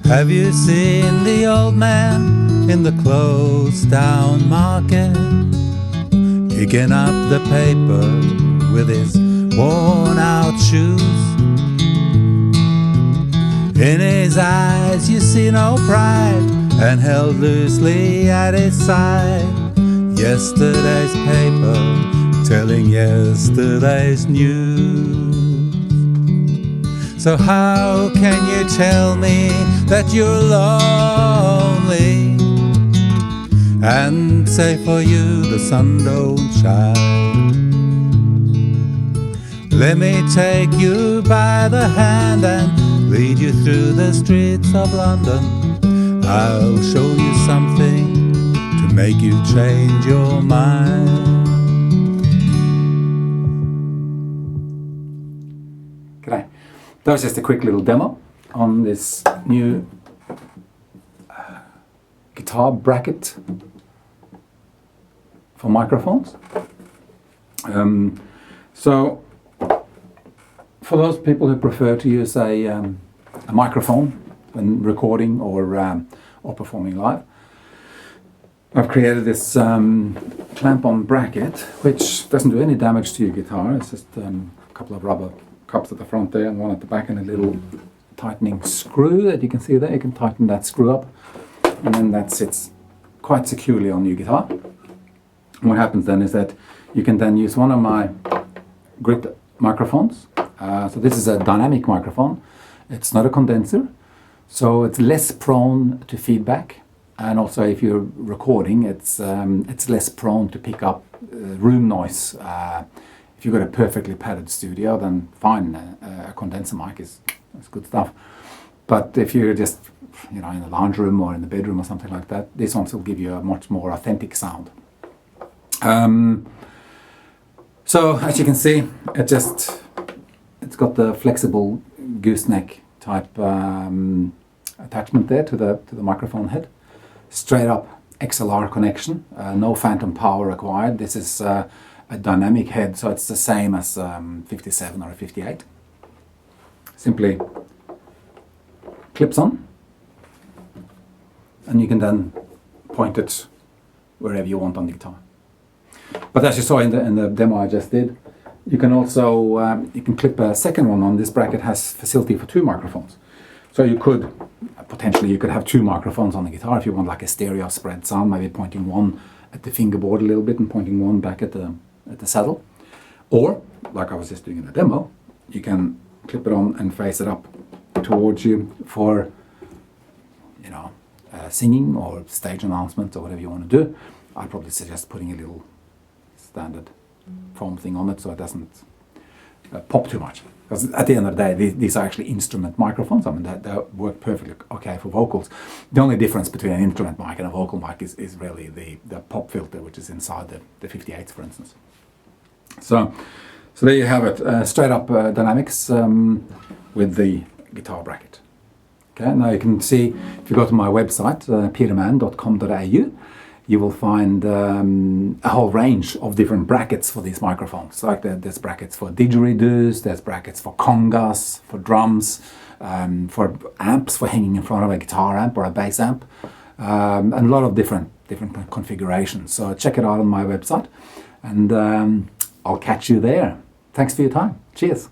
Have you seen the old man in the closed down market, picking up the paper with his worn out shoes? In his eyes you see no pride, and held loosely at his side, yesterday's paper telling yesterday's news. So how can you tell me that you're lonely, and say for you the sun don't shine? Let me take you by the hand and lead you through the streets of London. I'll show you something to make you change your mind. G'day. That was just a quick little demo on this new guitar bracket for microphones. So for those people who prefer to use a microphone when recording or performing live, I've created this clamp-on bracket which doesn't do any damage to your guitar. It's just a couple of rubber cups at the front there and one at the back, and a little tightening screw that you can see there. You can tighten that screw up, and then that sits quite securely on your guitar. And what happens then is that you can then use one of my GRIT microphones. So this is a dynamic microphone. It's not a condenser, so it's less prone to feedback, and also if you're recording, it's less prone to pick up room noise. If you've got a perfectly padded studio, then fine, a condenser mic that's good stuff. But if you're just, in the lounge room or in the bedroom or something like that, these ones will give you a much more authentic sound. So as you can see, it's got the flexible gooseneck type attachment there to the microphone head. Straight up XLR connection, no phantom power required. This is a dynamic head, so it's the same as 57 or a 58. Simply clips on, and you can then point it wherever you want on the guitar. But as you saw in the demo I just did, you can also you can clip a second one on. This bracket has facility for 2 microphones, so you could potentially have 2 microphones on the guitar if you want like a stereo spread sound, maybe pointing one at the fingerboard a little bit and pointing one back at the saddle. Or, like I was just doing in the demo, you can clip it on and face it up towards you for singing or stage announcements or whatever you want to do. I'd probably suggest putting a little standard foam thing on it so it doesn't pop too much. Because at the end of the day, these are actually instrument microphones. I mean, they work perfectly okay for vocals. The only difference between an instrument mic and a vocal mic is really the pop filter, which is inside the 58s, for instance. So there you have it, straight up dynamics with the guitar bracket. Okay, now you can see, if you go to my website, peterman.com.au, you will find a whole range of different brackets for these microphones. Like there's brackets for didgeridoos, there's brackets for congas, for drums, for amps, for hanging in front of a guitar amp or a bass amp, and a lot of different configurations. So check it out on my website, and I'll catch you there. Thanks for your time. Cheers.